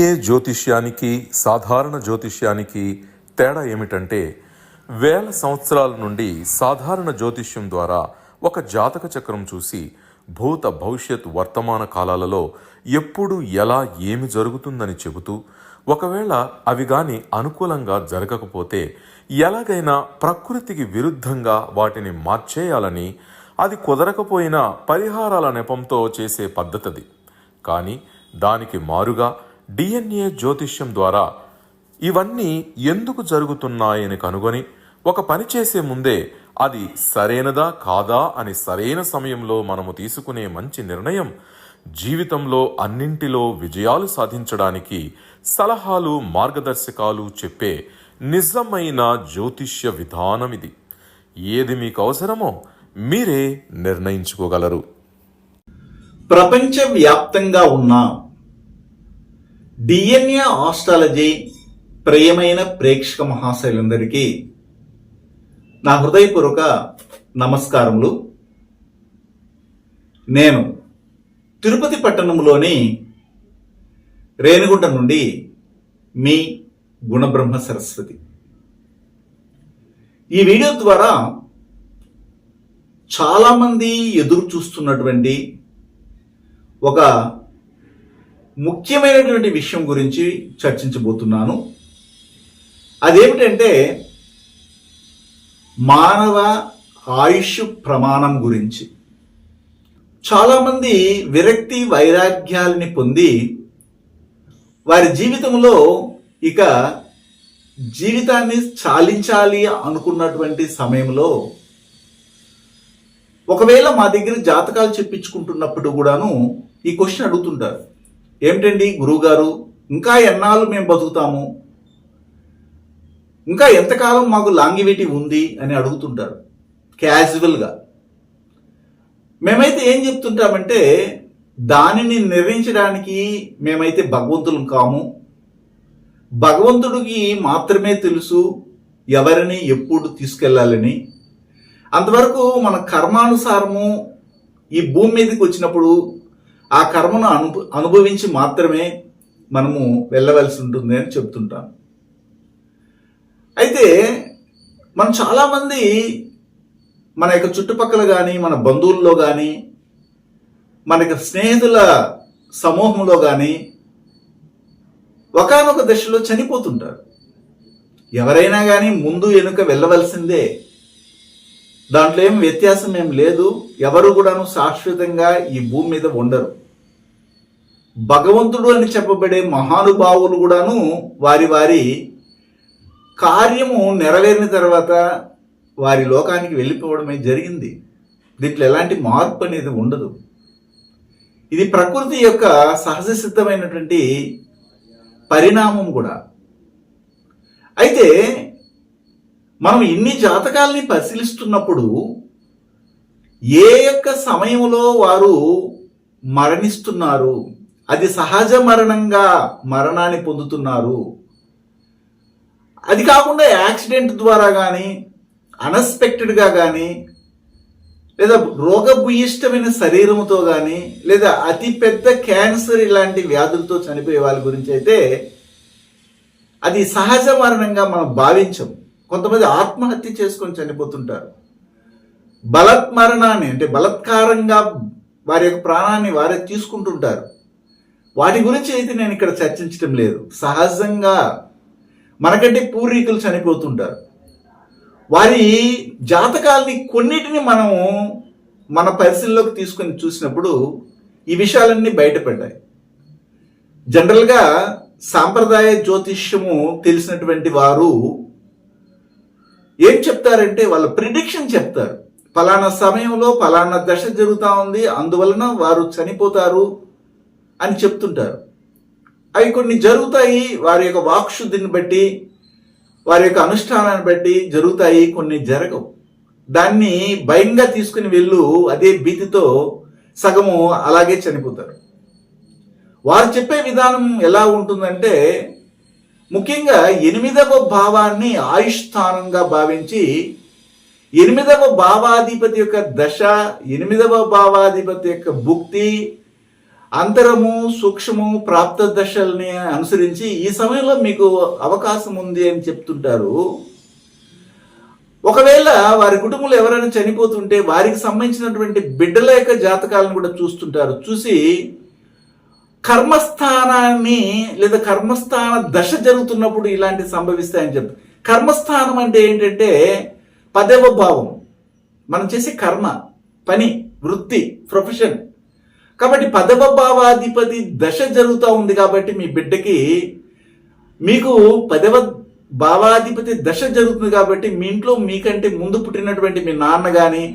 DNA జ్యోతిష్యానికి సాధారణ జ్యోతిష్యానికి తేడా ఏమిటంటే, వేల సంవత్సరాల నుండి సాధారణ జ్యోతిష్యం ద్వారా ఒక జాతక చక్రం చూసి భూత భవిష్యత్ వర్తమాన కాలాలలో ఎప్పుడు ఎలా ఏమి జరుగుతుందని చెబుతూ, ఒకవేళ అవి గాని అనుకూలంగా జరగకపోతే ఎలాగైనా ప్రకృతికి విరుద్ధంగా వాటిని మార్చేయాలని, అది కుదరకపోయినా పరిహారాల నెపంతో చేసే పద్ధతిది. కానీ దానికి మారుగా డిఎన్ఏ జ్యోతిష్యం ద్వారా ఇవన్నీ ఎందుకు జరుగుతున్నాయని కనుగొని ఒక పని చేసే ముందే అది సరైనదా కాదా అని సరైన సమయంలో మనము తీసుకునే మంచి నిర్ణయం జీవితంలో అన్నింటిలో విజయాలు సాధించడానికి సలహాలు మార్గదర్శకాలు చెప్పే నిజమైన జ్యోతిష్య విధానం ఇది. ఏది మీకు అవసరమో మీరే నిర్ణయించుకోగలరు. ప్రపంచవ్యాప్తంగా ఉన్న డిఎన్ఏ ఆస్ట్రాలజీ ప్రియమైన ప్రేక్షక మహాశయులందరికీ నా హృదయపూర్వక నమస్కారములు. నేను తిరుపతి పట్టణంలోని రేణిగుంట నుండి మీ గుణబ్రహ్మ సరస్వతి. ఈ వీడియో ద్వారా చాలామంది ఎదురు చూస్తున్నటువంటి ఒక ముఖ్యమైనటువంటి విషయం గురించి చర్చించబోతున్నాను. అదేమిటంటే మానవ ఆయుష్ ప్రమాణం గురించి. చాలామంది విరక్తి వైరాగ్యాలని పొంది వారి జీవితంలో ఇక జీవితాన్ని చాలించాలి అనుకున్నటువంటి సమయంలో ఒకవేళ మా దగ్గర జాతకాలు చెప్పించుకుంటున్నప్పుడు కూడాను ఈ క్వశ్చన్ అడుగుతుంటారు. ఏమిటండి గురువుగారు, ఇంకా ఎన్నాళ్ళు మేము బతుకుతాము, ఇంకా ఎంతకాలం మాకు లాంగివిటీ ఉంది అని అడుగుతుంటారు క్యాజువల్గా. మేమైతే ఏం చెప్తుంటామంటే, దానిని నిర్ణయించడానికి మేమైతే భగవంతులం కాము. భగవంతుడికి మాత్రమే తెలుసు ఎవరిని ఎప్పుడు తీసుకెళ్లాలని. అంతవరకు మన కర్మానుసారము ఈ భూమి మీదకి వచ్చినప్పుడు ఆ కర్మను అనుభవించి మాత్రమే మనము వెళ్ళవలసి ఉంటుంది అని చెప్తుంటాం. అయితే మనం చాలామంది మన యొక్క చుట్టుపక్కల కానీ, మన బంధువుల్లో కానీ, మన యొక్క స్నేహితుల సమూహంలో కానీ ఒకానొక దశలో చనిపోతుంటారు. ఎవరైనా కానీ ముందు వెనుక వెళ్ళవలసిందే, దాంట్లో ఏం వ్యత్యాసం ఏం లేదు. ఎవరు కూడాను శాశ్వతంగా ఈ భూమి మీద ఉండరు. భగవంతుడు అని చెప్పబడే మహానుభావులు కూడాను వారి వారి కార్యము నెరవేరిన తర్వాత వారి లోకానికి వెళ్ళిపోవడమే జరిగింది. దీంట్లో ఎలాంటి మార్పు అనేది ఉండదు. ఇది ప్రకృతి యొక్క సహజ సిద్ధమైనటువంటి పరిణామం కూడా. అయితే మనం ఇన్ని జాతకాలని పరిశీలిస్తున్నప్పుడు ఏ యొక్క సమయంలో వారు మరణిస్తున్నారు, అది సహజ మరణంగా మరణాన్ని పొందుతున్నారు, అది కాకుండా యాక్సిడెంట్ ద్వారా కానీ, అన్ఎక్స్పెక్టెడ్గా కానీ, లేదా రోగభూయిష్టమైన శరీరంతో కానీ, లేదా అతి పెద్ద క్యాన్సర్ ఇలాంటి వ్యాధులతో చనిపోయే వాళ్ళ గురించి అయితే అది సహజ మరణంగా మనం భావించం. కొంతమంది ఆత్మహత్య చేసుకొని చనిపోతుంటారు. బలత్మరణాన్ని అంటే బలత్కారంగా వారి యొక్క ప్రాణాన్ని వారే తీసుకుంటుంటారు. వాటి గురించి అయితే నేను ఇక్కడ చర్చించడం లేదు. సహజంగా మనకంటే పూర్వీకులు చనిపోతుంటారు. వారి జాతకాలని కొన్నిటిని మనం మన పరిశీలనలోకి తీసుకొని చూసినప్పుడు ఈ విషయాలన్నీ బయటపడ్డాయి. జనరల్గా సాంప్రదాయ జ్యోతిష్యము తెలిసినటువంటి వారు ఏం చెప్తారంటే, వాళ్ళ ప్రిడిక్షన్ చెప్తారు. ఫలానా సమయంలో ఫలానా దశ జరుగుతూ ఉంది, అందువలన వారు చనిపోతారు అని చెప్తుంటారు. అవి కొన్ని జరుగుతాయి, వారి యొక్క వాక్శుద్ధిని బట్టి, వారి యొక్క అనుష్ఠానాన్ని బట్టి జరుగుతాయి, కొన్ని జరగవు. దాన్ని భయంగా తీసుకుని వెళ్ళు అదే భీతితో సగము అలాగే చనిపోతారు. వారు చెప్పే విధానం ఎలా ఉంటుందంటే, ముఖ్యంగా 8వ భావాన్ని ఆయుష్ స్థానంగా భావించి 8వ భావాధిపతి యొక్క దశ, 8వ భావాధిపతి యొక్క భుక్తి, అంతరము, సూక్ష్మము, ప్రాప్త దశల్ని అనుసరించి ఈ సమయంలో మీకు అవకాశం ఉంది అని చెప్తుంటారు. ఒకవేళ వారి కుటుంబంలో ఎవరైనా చనిపోతుంటే వారికి సంబంధించినటువంటి బిడ్డల యొక్క జాతకాలను కూడా చూస్తుంటారు. చూసి కర్మస్థానాన్ని లేదా కర్మస్థాన దశ జరుగుతున్నప్పుడు ఇలాంటివి సంభవిస్తాయని చెప్తారు. కర్మస్థానం అంటే ఏంటంటే 10వ భావం, మనం చేసే కర్మ, పని, వృత్తి, ప్రొఫెషన్. కాబట్టి 10వ భావాధిపతి దశ జరుగుతూ ఉంది కాబట్టి మీ బిడ్డకి, మీకు 10వ భావాధిపతి దశ జరుగుతుంది కాబట్టి మీ ఇంట్లో మీకంటే ముందు పుట్టినటువంటి మీ నాన్న కానీ,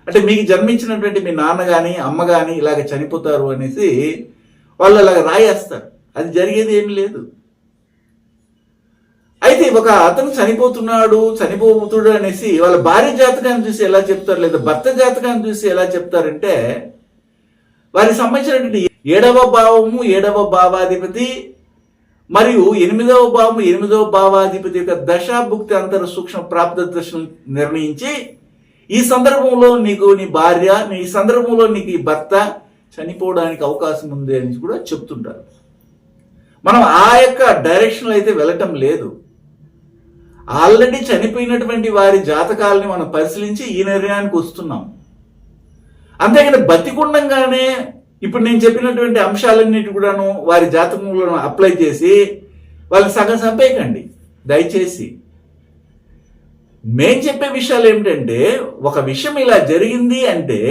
అంటే మీకు జన్మించినటువంటి మీ నాన్న కానీ అమ్మ కానీ ఇలాగ చనిపోతారు అనేసి వాళ్ళు అలాగ రాయేస్తారు. అది జరిగేది ఏమి లేదు. అయితే ఒక అతను చనిపోతున్నాడు అనేసి వాళ్ళ భార్య జాతకాన్ని చూసి ఎలా చెప్తారు, లేదా భర్త జాతకాన్ని చూసి ఎలా చెప్తారంటే, వారికి సంబంధించినటువంటి 7వ భావము 7వ భావాధిపతి మరియు 8వ భావము 8వ భావాధిపతి యొక్క దశాభుక్తి అంతర సూక్ష్మ ప్రాప్త దశను నిర్ణయించి ఈ సందర్భంలో నీకు నీ భార్య, ఈ సందర్భంలో నీకు ఈ భర్త చనిపోవడానికి అవకాశం ఉంది అని కూడా చెప్తుంటారు. మనం ఆ యొక్క డైరెక్షన్లో అయితే వెళ్ళటం లేదు. ఆల్రెడీ చనిపోయినటువంటి వారి జాతకాలని మనం పరిశీలించి ఈ నిర్ణయానికి వస్తున్నాం. అంతేగాని బతికుండంగానే ఇప్పుడు నేను చెప్పినటువంటి అంశాలన్నిటి కూడాను వారి జాతకంలో అప్లై చేసి వాళ్ళని సగం చంపేయకండి దయచేసి. మేం చెప్పే విషయాలు ఏమిటంటే, ఒక విషయం ఇలా జరిగింది అంటే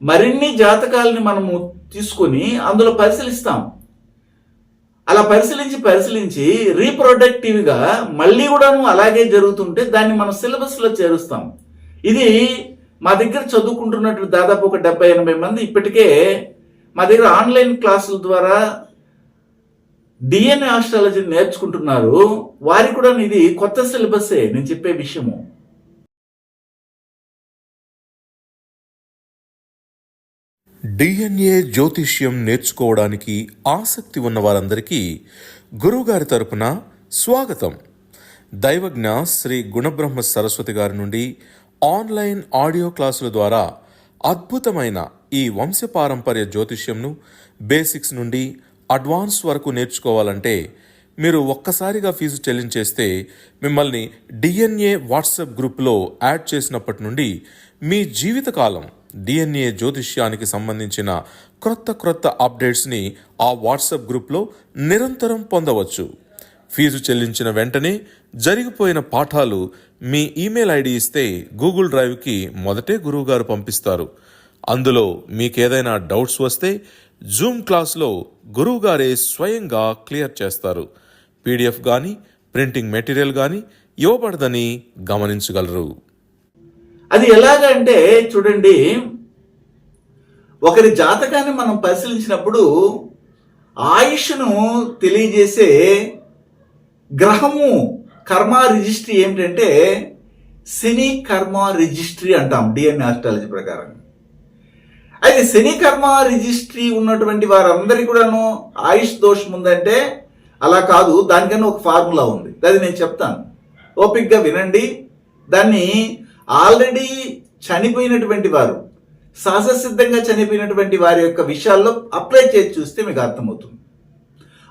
మరిన్ని జాతకాలని మనము తీసుకొని అందులో పరిశీలిస్తాం. అలా పరిశీలించి రీప్రొడక్టివ్గా మళ్ళీ కూడాను అలాగే జరుగుతుంటే దాన్ని మనం సిలబస్లో చేరుస్తాం. ఇది మా దగ్గర చదువుకుంటున్నట్టు దాదాపు ఒక 70-80 మంది ఇప్పటికే మా దగ్గర ఆన్లైన్ క్లాసుల ద్వారా DNA ఆస్ట్రాలజీ నేర్చుకుంటున్నారు. వారికి కూడా ఇది కొత్త సిలబస్సే నేను చెప్పే విషయము. DNA జ్యోతిష్యం నేర్చుకోవడానికి ఆసక్తి ఉన్న వారందరికీ గురువుగారి తరపున స్వాగతం. దైవజ్ఞ శ్రీ గుణబ్రహ్మ సరస్వతి గారి నుండి ఆన్లైన్ ఆడియో క్లాసుల ద్వారా అద్భుతమైన ఈ వంశపారంపర్య జ్యోతిష్యంను బేసిక్స్ నుండి అడ్వాన్స్ వరకు నేర్చుకోవాలంటే మీరు ఒక్కసారిగా ఫీజు చెల్లించేస్తే మిమ్మల్ని DNA వాట్సాప్ గ్రూప్లో యాడ్ చేసినప్పటి నుండి మీ జీవితకాలం DNA జ్యోతిష్యానికి సంబంధించిన క్రొత్త అప్డేట్స్ని ఆ వాట్సాప్ గ్రూప్లో నిరంతరం పొందవచ్చు. ఫీజు చెల్లించిన వెంటనే జరిగిపోయిన పాఠాలు మీ ఈమెయిల్ ఐడి ఇస్తే గూగుల్ డ్రైవ్కి మొదటే గురువుగారు పంపిస్తారు. అందులో మీకేదైనా డౌట్స్ వస్తే జూమ్ క్లాస్లో గురువుగారే స్వయంగా క్లియర్ చేస్తారు. PDF కానీ ప్రింటింగ్ మెటీరియల్ కానీ ఇవ్వబడదని గమనించగలరు. అది ఎలాగంటే చూడండి, ఒకరి జాతకాన్ని మనం పరిశీలించినప్పుడు ఆయుష్ను తెలియజేసే గ్రహము కర్మ రిజిస్ట్రీ ఏమిటంటే శని కర్మ రిజిస్ట్రీ అంటాం DNA ఆస్ట్రాలజీ ప్రకారం. అయితే శని కర్మ రిజిస్ట్రీ ఉన్నటువంటి వారందరికీ కూడాను ఆయుష్ దోషం ఉందంటే అలా కాదు, దానికన్నా ఒక ఫార్ములా ఉంది. అది నేను చెప్తాను, ఓపిక్గా వినండి. దాన్ని ఆల్రెడీ చనిపోయినటువంటి వారు, సహజసిద్ధంగా చనిపోయినటువంటి వారి యొక్క విషయాల్లో అప్లై చేసి చూస్తే మీకు అర్థమవుతుంది.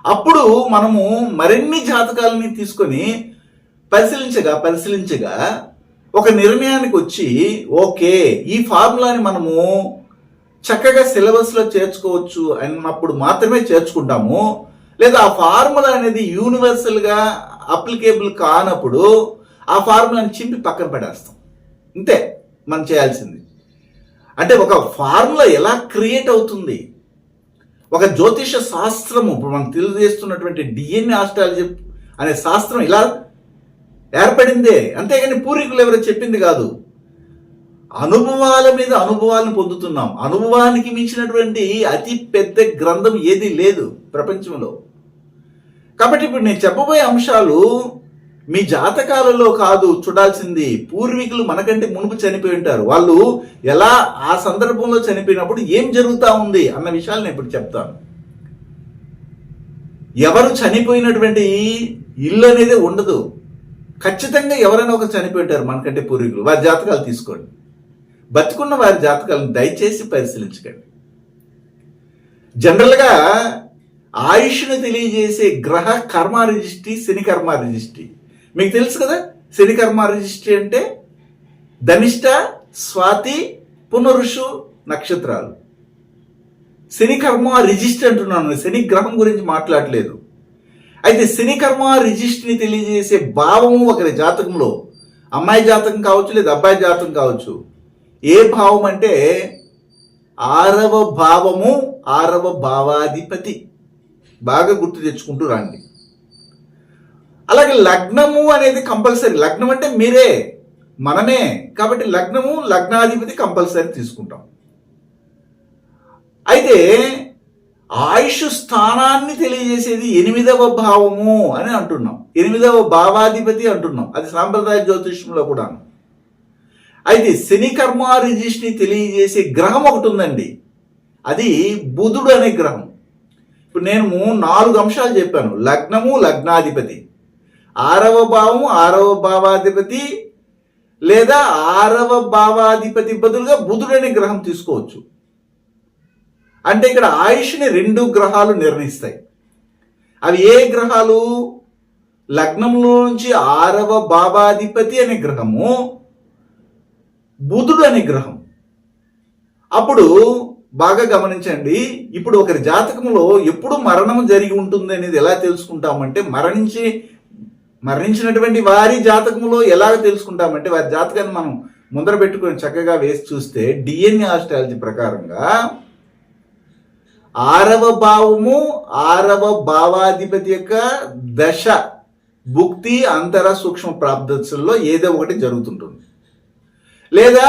అప్పుడు మనము మరిన్ని జాతకాలని తీసుకొని పరిశీలించగా ఒక నిర్ణయానికి వచ్చి, ఓకే ఈ ఫార్ములాని మనము చక్కగా సిలబస్లో చేర్చుకోవచ్చు అన్నప్పుడు మాత్రమే చేర్చుకుంటాము. లేదా ఆ ఫార్ములా అనేది యూనివర్సల్గా అప్లికేబుల్ కానప్పుడు ఆ ఫార్ములాని చింపి పక్కన పడేస్తాం. ఇంతే మనం చేయాల్సింది. అంటే ఒక ఫార్ములా ఎలా క్రియేట్ అవుతుంది, ఒక జ్యోతిష శాస్త్రము, ఇప్పుడు మనం తెలియజేస్తున్నటువంటి DNA ఆస్ట్రాలజీ అనే శాస్త్రం ఇలా ఏర్పడిందే, అంతేగాని పూర్వీకులు ఎవరో చెప్పింది కాదు. అనుభవాల మీద అనుభవాలను పొందుతున్నాం. అనుభవానికి మించినటువంటి అతి పెద్ద గ్రంథం ఏది లేదు ప్రపంచంలో. కాబట్టి ఇప్పుడు నేను చెప్పబోయే అంశాలు మీ జాతకాలలో కాదు చూడాల్సింది, పూర్వీకులు మనకంటే మునుపు చనిపోయి ఉంటారు, వాళ్ళు ఎలా ఆ సందర్భంలో చనిపోయినప్పుడు ఏం జరుగుతూ ఉంది అన్న విషయాలు నేను ఇప్పుడు చెప్తాను. ఎవరు చనిపోయినటువంటి ఇల్లు అనేది ఉండదు. ఖచ్చితంగా ఎవరైనా ఒకరు చనిపోయి ఉంటారు మనకంటే పూర్వీకులు. వారి జాతకాలు తీసుకోండి. బతికున్న వారి జాతకాలను దయచేసి పరిశీలించకండి. జనరల్గా ఆయుష్ను తెలియజేసే గ్రహ కర్మ రిజిస్ట్రీ శని కర్మ రిజిస్ట్రీ మీకు తెలుసు కదా. శని కర్మ రిజిస్ట్రీ అంటే ధనిష్ట, స్వాతి, పునరుషు నక్షత్రాలు. శని కర్మ రిజిస్ట్రీ అంటున్నాను, శని గ్రహం గురించి మాట్లాడలేదు. అయితే శని కర్మ రిజిస్ట్రీని తెలియజేసే భావము ఒకరి జాతకంలో, అమ్మాయి జాతకం కావచ్చు లేదా అబ్బాయి జాతకం కావచ్చు, ఏ భావం అంటే 6వ భావము, 6వ భావాధిపతి. బాగా గుర్తు తెచ్చుకుంటూ రండి. అలాగే లగ్నము అనేది కంపల్సరీ. లగ్నం అంటే మీరే, మనమే. కాబట్టి లగ్నము, లగ్నాధిపతి కంపల్సరీ తీసుకుంటాం. అయితే ఆయుష్ స్థానాన్ని తెలియజేసేది 8వ భావము అని అంటున్నాం, 8వ భావాధిపతి అంటున్నాం. అది సాంప్రదాయ జ్యోతిష్యంలో కూడా. అయితే శని కర్మ రిజిస్ట్రీని తెలియజేసే గ్రహం ఒకటి ఉందండి, అది బుధుడు అనే గ్రహం. ఇప్పుడు నేను 4 అంశాలు చెప్పాను. లగ్నము, లగ్నాధిపతి, 6వ భావము, 6వ భావాధిపతి, లేదా 6వ భావాధిపతి బదులుగా బుధుడు అనే గ్రహం తీసుకోవచ్చు. అంటే ఇక్కడ ఆయుష్ని 2 గ్రహాలు నిర్ణయిస్తాయి. అవి ఏ గ్రహాలు? లగ్నంలో నుంచి 6వ భావాధిపతి అనే గ్రహము, బుధుడు అనే గ్రహం. అప్పుడు బాగా గమనించండి, ఇప్పుడు ఒకరి జాతకంలో ఎప్పుడు మరణం జరిగి ఉంటుంది అనేది ఎలా తెలుసుకుంటామంటే, మరణించినటువంటి వారి జాతకంలో ఎలా తెలుసుకుంటామంటే, వారి జాతకాన్ని మనం ముందర పెట్టుకొని చక్కగా వేసి చూస్తే డిఎన్ఏ ఆస్ట్రాలజీ ప్రకారంగా 6వ భావము, 6వ భావాధిపతి యొక్క దశ, భుక్తి, అంతర సూక్ష్మ ప్రాప్దశల్లో ఏదో ఒకటి జరుగుతుంటుంది. లేదా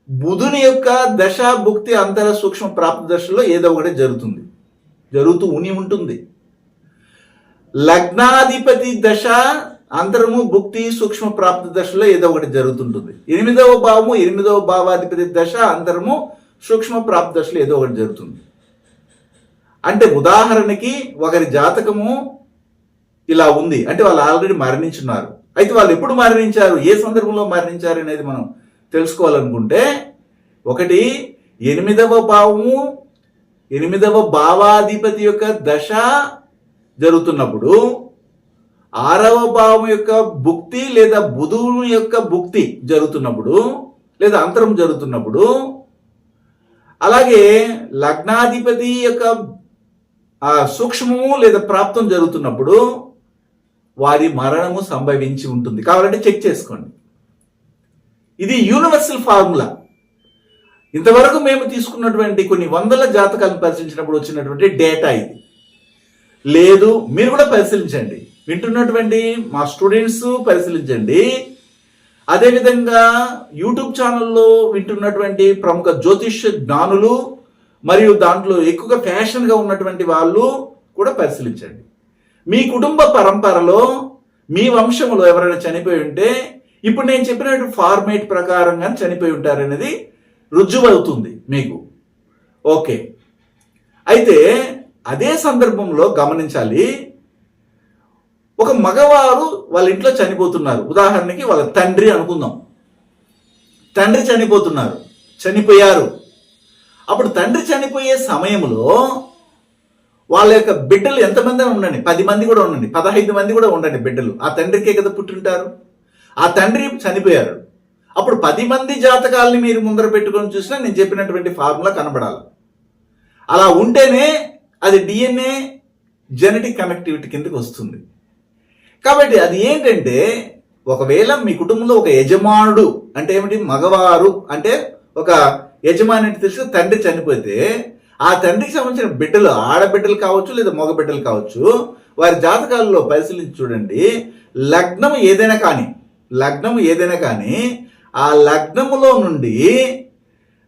బుధుని యొక్క దశ, భుక్తి, అంతర సూక్ష్మ ప్రాప్త దశలో ఏదో ఒకటి జరుగుతూ ఉంటుంది. లగ్నాధిపతి దశ, అంతరము, భుక్తి, సూక్ష్మ ప్రాప్త దశలో ఏదో ఒకటి జరుగుతుంటుంది. 8వ భావము, 8వ భావాధిపతి దశ, అంతరము, సూక్ష్మ ప్రాప్త దశలో ఏదో ఒకటి జరుగుతుంది. అంటే ఉదాహరణకి ఒకరి జాతకము ఇలా ఉంది అంటే వాళ్ళు ఆల్రెడీ మరణించున్నారు. అయితే వాళ్ళు ఎప్పుడు మరణించారు, ఏ సందర్భంలో మరణించారు అనేది మనం తెలుసుకోవాలనుకుంటే, ఒకటి 8వ భావము, 8వ భావాధిపతి యొక్క దశ జరుగుతున్నప్పుడు, 6వ భావం యొక్క భుక్తి లేదా బుధువు యొక్క భుక్తి జరుగుతున్నప్పుడు, లేదా అంతరం జరుగుతున్నప్పుడు, అలాగే లగ్నాధిపతి యొక్క సూక్ష్మము లేదా ప్రాప్తం జరుగుతున్నప్పుడు వారి మరణము సంభవించి ఉంటుంది. కావాలంటే చెక్ చేసుకోండి. ఇది యూనివర్సల్ ఫార్ములా. ఇంతవరకు మేము తీసుకున్నటువంటి కొన్ని వందల జాతకాలను పరిశీలించినప్పుడు వచ్చినటువంటి డేటా ఇది. లేదు, మీరు కూడా పరిశీలించండి, వింటున్నటువంటి మా స్టూడెంట్స్ పరిశీలించండి. అదేవిధంగా యూట్యూబ్ ఛానల్లో వింటున్నటువంటి ప్రముఖ జ్యోతిష్య జ్ఞానులు మరియు దాంట్లో ఎక్కువగా ఫ్యాషన్గా ఉన్నటువంటి వాళ్ళు కూడా పరిశీలించండి. మీ కుటుంబ పరంపరలో, మీ వంశంలో ఎవరైనా చనిపోయి ఉంటే ఇప్పుడు నేను చెప్పినట్టు ఫార్మేట్ ప్రకారంగా చనిపోయి ఉంటారనేది రుజువు అవుతుంది మీకు. ఓకే, అయితే అదే సందర్భంలో గమనించాలి, ఒక మగవారు వాళ్ళ ఇంట్లో చనిపోతున్నారు. ఉదాహరణకి వాళ్ళ తండ్రి అనుకుందాం, తండ్రి చనిపోయారు. అప్పుడు తండ్రి చనిపోయే సమయంలో వాళ్ళ యొక్క బిడ్డలు ఎంతమంది ఉండండి, 10 మంది కూడా ఉండండి, 15 మంది కూడా ఉండండి బిడ్డలు, ఆ తండ్రికే కదా పుట్టింటారు. ఆ తండ్రి చనిపోయారు. అప్పుడు 10 మంది జాతకాలని మీరు ముందర పెట్టుకొని చూసినా నేను చెప్పినటువంటి ఫార్ములా కనబడాలి. అలా ఉంటేనే అది డిఎన్ఏ జెనెటిక్ కనెక్టివిటీ కిందకి వస్తుంది. కాబట్టి అది ఏంటంటే, ఒకవేళ మీ కుటుంబంలో ఒక యజమానుడు అంటే ఏమిటి, మగవారు అంటే ఒక యజమాని అంటే తెలిసి తండ్రి చనిపోతే, ఆ తండ్రికి సంబంధించిన బిడ్డలు, ఆడబిడ్డలు కావచ్చు లేదా మగ బిడ్డలు కావచ్చు, వారి జాతకాలలో పరిశీలించి చూడండి. లగ్నం ఏదైనా కానీ ఆ లగ్నములో నుండి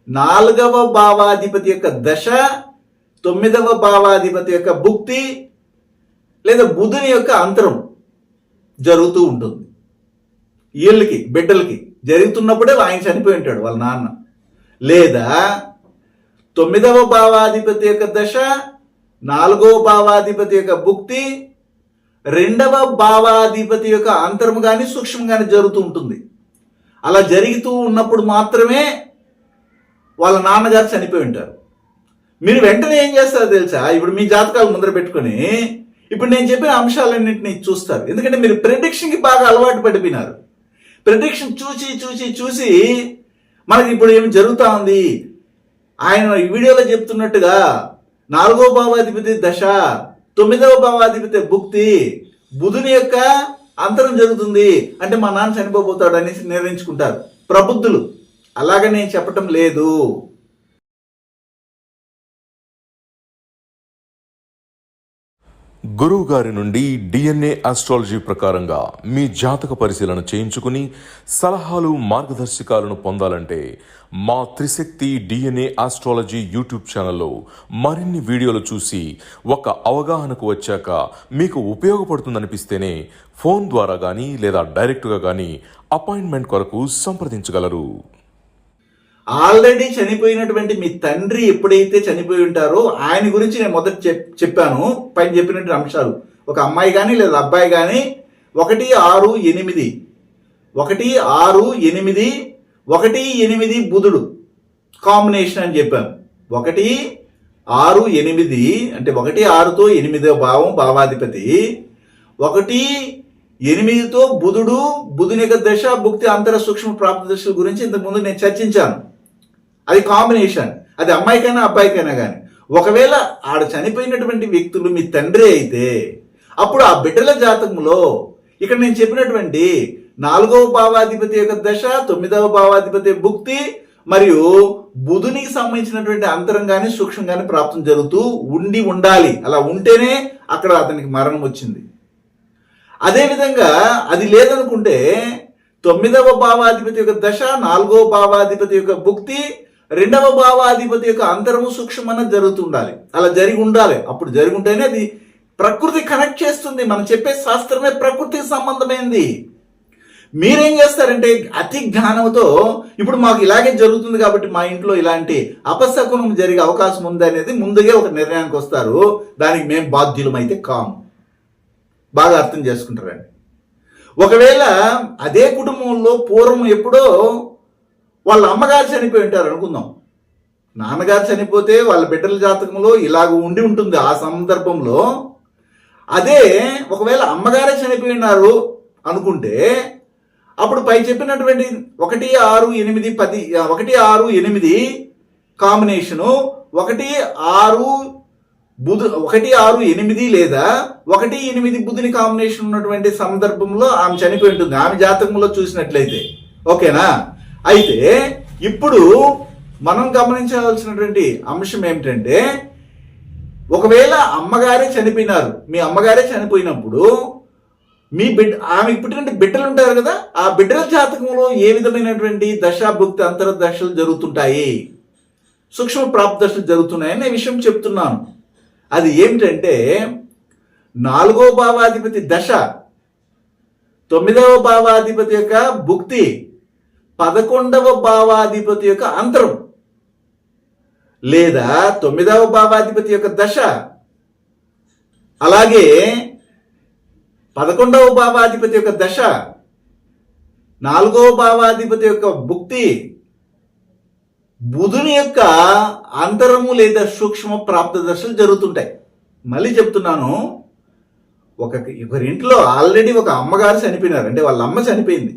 4వ భావాధిపతి యొక్క దశ, 9వ భావాధిపతి యొక్క భుక్తి లేదా బుధుని యొక్క అంతరం జరుగుతూ ఉంటుంది. వీళ్ళకి బిడ్డలకి జరుగుతున్నప్పుడే ఆయన చనిపోయి ఉంటాడు వాళ్ళ నాన్న. లేదా 9వ భావాధిపతి యొక్క దశ, 4వ భావాధిపతి యొక్క భుక్తి, 2వ భావాధిపతి యొక్క అంతరము కానీ సూక్ష్మం కానీ జరుగుతూ ఉంటుంది. అలా జరుగుతూ ఉన్నప్పుడు మాత్రమే వాళ్ళ నాన్నగారు చనిపోయి ఉంటారు. మీరు వెంటనే ఏం చేస్తారో తెలుసా? ఇప్పుడు మీ జాతకాలు ముందర పెట్టుకొని ఇప్పుడు నేను చెప్పిన అంశాలన్నింటినీ చూస్తారు. ఎందుకంటే మీరు ప్రెడిక్షన్కి బాగా అలవాటు పడిపోయినారు. ప్రెడిక్షన్ చూసి చూసి చూసి మనకి ఇప్పుడు ఏమి జరుగుతూ ఉంది, ఆయన ఈ వీడియోలో చెప్తున్నట్టుగా 4వ భావాధిపతి దశ, 9వ భావాధిపతి భుక్తి, బుధుని యొక్క అంతరం జరుగుతుంది అంటే మా నాన్న చనిపోతాడు అనేసి నిర్ణయించుకుంటారు ప్రబుద్ధులు. అలాగ నేను చెప్పటం లేదు. గురువు గారి నుండి డిఎన్ఏ ఆస్ట్రాలజీ ప్రకారంగా మీ జాతక పరిశీలన చేయించుకుని సలహాలు మార్గదర్శకాలను పొందాలంటే మా త్రిశక్తి డిఎన్ఏ ఆస్ట్రాలజీ యూట్యూబ్ ఛానల్లో మరిన్ని వీడియోలు చూసి ఒక అవగాహనకు వచ్చాక మీకు ఉపయోగపడుతుందనిపిస్తేనే ఫోన్ ద్వారా కానీ లేదా డైరెక్ట్గా కానీ అపాయింట్మెంట్ కొరకు సంప్రదించగలరు. ఆల్రెడీ చనిపోయినటువంటి మీ తండ్రి ఎప్పుడైతే చనిపోయి ఉంటారో ఆయన గురించి నేను మొదట చెప్పాను. పైన చెప్పినటువంటి అంశాలు, ఒక అమ్మాయి కానీ లేదా అబ్బాయి కానీ 1, 6, 8 1, 6, 8 1, 8 బుధుడు కాంబినేషన్ అని చెప్పాను. 1, 6, 8 అంటే 1, 6తో 8వ భావం భావాధిపతి, 1, 8తో బుధుడు, బుధుని యొక్క దశ భుక్తి అంతర సూక్ష్మ ప్రాప్తి దశల గురించి ఇంతకుముందు నేను చర్చించాను. అది కాంబినేషన్. అది అమ్మాయికైనా అబ్బాయికైనా కానీ ఒకవేళ ఆడ చనిపోయినటువంటి వ్యక్తులు మీ తండ్రి అయితే అప్పుడు ఆ బిడ్డల జాతకంలో ఇక్కడ నేను చెప్పినటువంటి 4వ భావాధిపతి యొక్క దశ, 9వ భావాధిపతి భుక్తి మరియు బుధునికి సంబంధించినటువంటి అంతరం కానీ సూక్ష్మం కానీ ప్రాప్తం జరుగుతూ ఉండాలి. అలా ఉంటేనే అక్కడ అతనికి మరణం వచ్చింది. అదేవిధంగా అది లేదనుకుంటే 9వ భావాధిపతి యొక్క దశ, 4వ భావాధిపతి యొక్క భుక్తి, 2వ భావాధిపతి యొక్క అంతరము సూక్ష్మం జరుగుతుండాలి. అలా జరిగి ఉండాలి. అప్పుడు జరిగి ఉంటేనే అది ప్రకృతి కనెక్ట్ చేస్తుంది. మనం చెప్పే శాస్త్రమే ప్రకృతికి సంబంధమైంది. మీరేం చేస్తారంటే అతి జ్ఞానంతో ఇప్పుడు మాకు ఇలాగే జరుగుతుంది కాబట్టి మా ఇంట్లో ఇలాంటి అపశకునం జరిగే అవకాశం ఉంది అనేది ముందుగా ఒక నిర్ణయానికి వస్తారు. దానికి మేము బాధ్యులమైతే కాము. బాగా అర్థం చేసుకుంటారండి. ఒకవేళ అదే కుటుంబంలో పూర్వం ఎప్పుడో వాళ్ళ అమ్మగారు చనిపోయి ఉంటారు అనుకుందాం. నాన్నగారు చనిపోతే వాళ్ళ బిడ్డల జాతకంలో ఇలాగ ఉండి ఉంటుంది. ఆ సందర్భంలో అదే ఒకవేళ అమ్మగారే చనిపోయి ఉన్నారు అనుకుంటే అప్పుడు పై చెప్పినటువంటి 1, 6, 8, 10 1, 6, 8 కాంబినేషను 1, 6 1, 6, 8 లేదా 1, 8 బుధుని కాంబినేషన్ ఉన్నటువంటి సందర్భంలో ఆమె చనిపోయి ఉంటుంది ఆమె జాతకంలో చూసినట్లయితే. ఓకేనా? అయితే ఇప్పుడు మనం గమనించాల్సినటువంటి అంశం ఏమిటంటే ఒకవేళ అమ్మగారే చనిపోయినారు, మీ అమ్మగారే చనిపోయినప్పుడు మీ ఆమెకు పుట్టినటువంటి బిడ్డలు ఉంటారు కదా, ఆ బిడ్డల జాతకంలో ఏ విధమైనటువంటి దశాభుక్తి అంతర దశలు జరుగుతుంటాయి, సూక్ష్మ ప్రాప్తి దశలు జరుగుతున్నాయని విషయం చెప్తున్నాను. అది ఏమిటంటే 4వ భావాధిపతి దశ, 9వ భావాధిపతి యొక్క భుక్తి, 11వ భావాధిపతి యొక్క అంతరం లేదా 9వ భావాధిపతి యొక్క దశ, అలాగే 11వ భావాధిపతి యొక్క దశ, 4వ భావాధిపతి యొక్క భుక్తి, బుధుని యొక్క అంతరము లేదా సూక్ష్మ ప్రాప్త దశలు జరుగుతుంటాయి. మళ్ళీ చెప్తున్నాను, ఒకరింట్లో ఆల్రెడీ ఒక అమ్మగారు చనిపోయినారు, అంటే వాళ్ళ అమ్మ చనిపోయింది,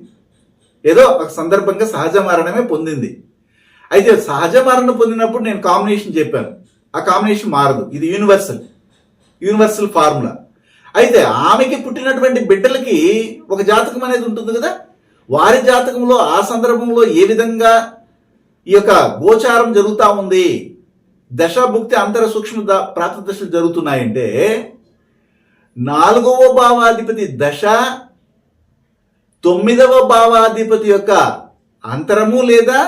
ఏదో ఒక సందర్భంగా సహజ మరణమే పొందింది. అయితే సహజ మరణం పొందినప్పుడు నేను కాంబినేషన్ చెప్పాను, ఆ కాంబినేషన్ మారదు, ఇది యూనివర్సల్ ఫార్ములా. అయితే ఆమెకి పుట్టినటువంటి బిడ్డలకి ఒక జాతకం అనేది ఉంటుంది కదా, వారి జాతకంలో ఆ సందర్భంలో ఏ విధంగా ఈ యొక్క గోచారం జరుగుతూ ఉంది, దశాభుక్తి అంతర సూక్ష్మ ప్రాప్త దశలు జరుగుతున్నాయంటే 4వ భావాధిపతి దశ, 9వ భావాధిపతి యొక్క అంతరము లేదా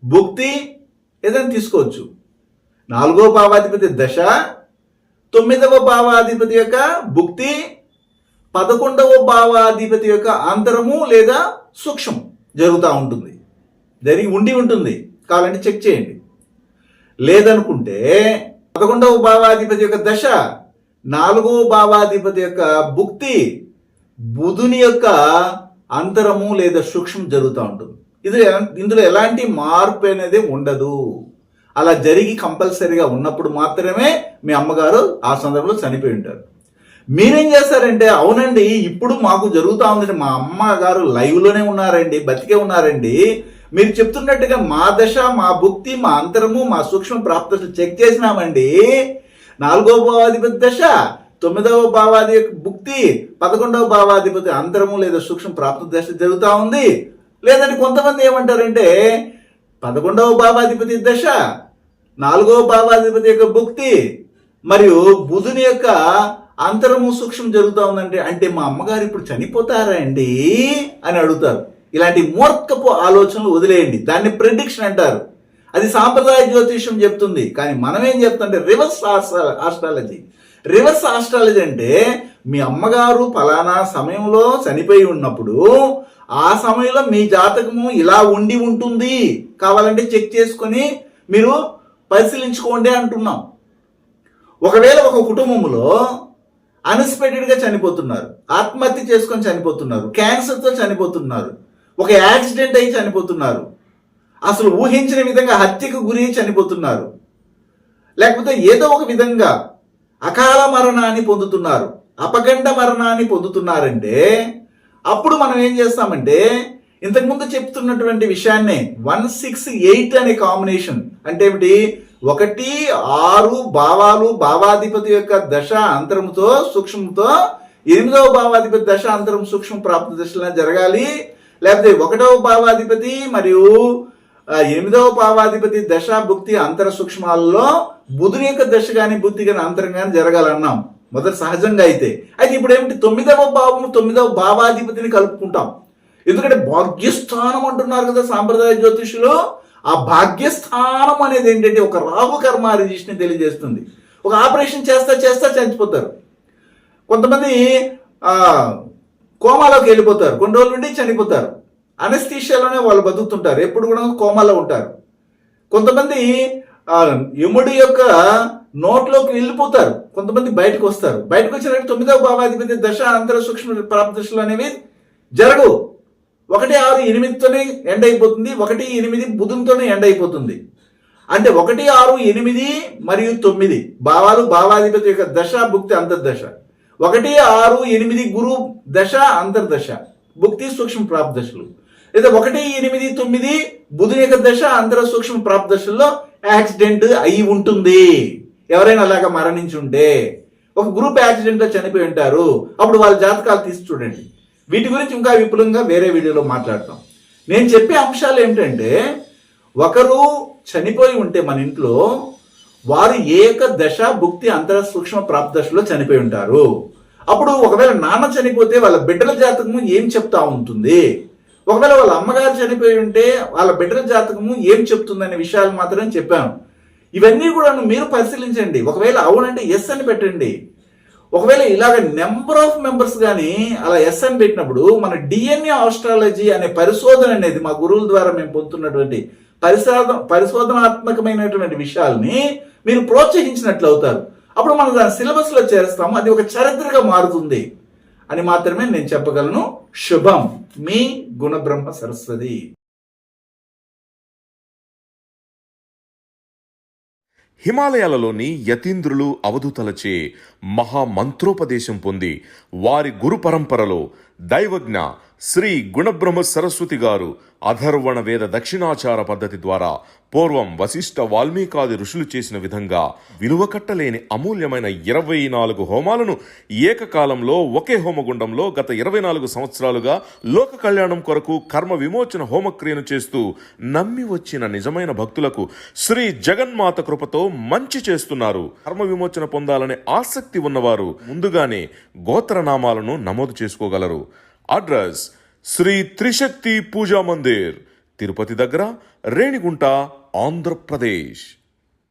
భుక్తి ఏదైనా తీసుకోవచ్చు. 4వ భావాధిపతి దశ, 9వ భావాధిపతి యొక్క భుక్తి, 11వ భావాధిపతి యొక్క అంతరము లేదా సూక్ష్మం జరుగుతూ ఉంటుంది, జరిగి ఉంటుంది. కావాలంటే చెక్ చేయండి. లేదనుకుంటే 11వ భావాధిపతి యొక్క దశ, 4వ భావాధిపతి యొక్క భుక్తి, బుధుని యొక్క అంతరము లేదా సూక్ష్మం జరుగుతూ ఉంటుంది. ఇందులో ఎలాంటి మార్పు అనేది ఉండదు. అలా జరిగి కంపల్సరీగా ఉన్నప్పుడు మాత్రమే మీ అమ్మగారు ఆ సందర్భంలో చనిపోయి ఉంటారు. మీరేం చేస్తారంటే, అవునండి ఇప్పుడు మాకు జరుగుతూ ఉందండి, మా అమ్మగారు లైవ్లోనే ఉన్నారండి, బతికే ఉన్నారండి, మీరు చెప్తున్నట్టుగా మా దశ, మా భుక్తి, మా అంతరము, మా సూక్ష్మ ప్రాప్తి చెక్ చేసినామండి. 4వ భావాధిపతి దశ, 9వ భావాధిపతి భుక్తి, 11వ భావాధిపతి అంతరము లేదా సూక్ష్మ ప్రాప్తి దశ జరుగుతూ ఉంది. లేదంటే కొంతమంది ఏమంటారంటే 11వ భావాధిపతి దశ, 4వ భావాధిపతి యొక్క భుక్తి మరియు బుధుని యొక్క అంతరము సూక్ష్మం జరుగుతూ ఉందంటే, అంటే మా అమ్మగారు ఇప్పుడు చనిపోతారా అండి అని అడుగుతారు. ఇలాంటి మూర్ఖపు ఆలోచనలు వదిలేయండి. దాన్ని ప్రెడిక్షన్ అంటారు. అది సాంప్రదాయ జ్యోతిష్యం చెప్తుంది. కానీ మనం ఏం చెప్తుంటే రివర్స్ ఆస్ట్రాలజీ. రివర్స్ ఆస్ట్రాలజీ అంటే మీ అమ్మగారు ఫలానా సమయంలో చనిపోయి ఉన్నప్పుడు ఆ సమయంలో మీ జాతకము ఇలా ఉండి ఉంటుంది, కావాలంటే చెక్ చేసుకొని మీరు పరిశీలించుకోండి అంటున్నాం. ఒకవేళ ఒక కుటుంబంలో అన్ఎక్స్పెక్టెడ్గా చనిపోతున్నారు, ఆత్మహత్య చేసుకొని చనిపోతున్నారు, క్యాన్సర్తో చనిపోతున్నారు, ఒక యాక్సిడెంట్ అయి చనిపోతున్నారు, అసలు ఊహించిన విధంగా హత్యకు గురి చనిపోతున్నారు, లేకపోతే ఏదో ఒక విధంగా అకాల మరణాన్ని పొందుతున్నారు, అపగండ మరణాన్ని పొందుతున్నారంటే అప్పుడు మనం ఏం చేస్తామంటే ఇంతకుముందు చెప్తున్నటువంటి విషయాన్నే 168 అనే కాంబినేషన్ అంటే ఏమిటి, 1, 6 భావాలు భావాధిపతి యొక్క దశ అంతరంతో సూక్ష్మంతో 8వ భావాధిపతి దశ అంతరం సూక్ష్మ ప్రాప్తి దశలా జరగాలి. లేకపోతే 1వ భావాధిపతి మరియు 8వ భావాధిపతి దశ భుక్తి అంతర సూక్ష్మాలలో బుధుని యొక్క దశ కానీ బుద్ధి కానీ అంతరం కానీ జరగాలన్నాం మొదటి సహజంగా. అయితే ఇప్పుడు ఏమిటి, 9వ భావము 9వ భావాధిపతిని కలుపుకుంటాం. ఎందుకంటే భాగ్యస్థానం అంటున్నారు కదా సాంప్రదాయ జ్యోతిషులు. ఆ భాగ్యస్థానం అనేది ఏంటంటే ఒక రాహు కర్మ రిజిస్ట్ని తెలియజేస్తుంది. ఒక ఆపరేషన్ చేస్తా చనిపోతారు. కొంతమంది కోమాలోకి వెళ్ళిపోతారు, కొన్ని రోజుల నుండి చనిపోతారు. అనస్థీషియాలోనే వాళ్ళు బతుకుతుంటారు, ఎప్పుడు కూడా కోమాలో ఉంటారు. కొంతమంది యముడి యొక్క నోట్లోకి వెళ్ళిపోతారు, కొంతమంది బయటకు వస్తారు. బయటకు వచ్చినట్టు 9వ భావాధిపతి దశ అంతర సూక్ష్మ ప్రాప్తి దశలు అనేవి జరగవు. 1, 6, 8తోనే ఎండ్ అయిపోతుంది, 1, 8 బుధునితోనే ఎండ్ అయిపోతుంది. అంటే 1, 6, 8 మరియు 9 భావాలు భావాధిపతి యొక్క దశ భుక్తి అంతర్దశ. 1, 6, 8 గురు దశ అంతర్దశ భుక్తి సూక్ష్మ ప్రాప్తి దశలు. లేదా 1, 8, 9 బుధుని యొక్క దశ అంతర సూక్ష్మ ప్రాప్తి దశల్లో యాక్సిడెంట్ అయి ఉంటుంది. ఎవరైనా అలాగా మరణించి ఉంటే, ఒక గ్రూప్ యాక్సిడెంట్లో చనిపోయి ఉంటారు, అప్పుడు వాళ్ళ జాతకాలు తీసి చూడండి. వీటి గురించి ఇంకా విపులంగా వేరే వీడియోలో మాట్లాడతాం. నేను చెప్పే అంశాలు ఏమిటంటే, ఒకరు చనిపోయి ఉంటే మన ఇంట్లో వారు ఏక దశ భుక్తి అంతర సూక్ష్మ ప్రాప్తి దశలో చనిపోయి ఉంటారు. అప్పుడు ఒకవేళ నాన్న చనిపోతే వాళ్ళ బిడ్డల జాతకము ఏం చెప్తా ఉంటుంది, ఒకవేళ వాళ్ళ అమ్మగారు చనిపోయి ఉంటే వాళ్ళ బిడ్డల జాతకము ఏం చెప్తుందనే విషయాలు మాత్రం చెప్పాను. ఇవన్నీ కూడా మీరు పరిశీలించండి. ఒకవేళ అవునంటే ఎస్ అని పెట్టండి. ఒకవేళ ఇలాగ నెంబర్ ఆఫ్ మెంబర్స్ కానీ అలా ఎస్ అని పెట్టినప్పుడు మన డిఎన్ఏ ఆస్ట్రాలజీ అనే పరిశోధన అనేది మా గురువుల ద్వారా మేము పొందుతున్నటువంటి పరిశోధనాత్మకమైనటువంటి విషయాల్ని మీరు ప్రోత్సహించినట్లు అవుతారు. అప్పుడు మనం దాని సిలబస్లో చేస్తాము, అది ఒక చరిత్రగా మారుతుంది అని మాత్రమే నేను చెప్పగలను. శుభం. మీ గుణబ్రహ్మ సరస్వతి. హిమాలయాలలోని యతీంద్రులు అవధూతలచే మహామంత్రోపదేశం పొంది వారి గురు పరంపరలో దైవజ్ఞ శ్రీ గుణబ్రహ్మ సరస్వతి గారు అధర్వణ వేద దక్షిణాచార పద్ధతి ద్వారా పూర్వం వశిష్ఠ వాల్మీకాది ఋషులు చేసిన విధంగా విలువ కట్టలేని అమూల్యమైన 24 హోమాలను ఏకకాలంలో ఒకే హోమగుండంలో గత 24 సంవత్సరాలుగా లోక కళ్యాణం కొరకు కర్మ విమోచన హోమక్రియను చేస్తూ నమ్మి వచ్చిన నిజమైన భక్తులకు శ్రీ జగన్మాత కృపతో మంచి చేస్తున్నారు. కర్మ విమోచన పొందాలనే ఆసక్తి ఉన్నవారు ముందుగానే గోత్రనామాలను నమోదు చేసుకోగలరు. అడ్రస్ శ్రీ త్రిశక్తి పూజా మందిర్, తిరుపతి దగ్గర, రేణిగుంట, ఆంధ్రప్రదేశ్.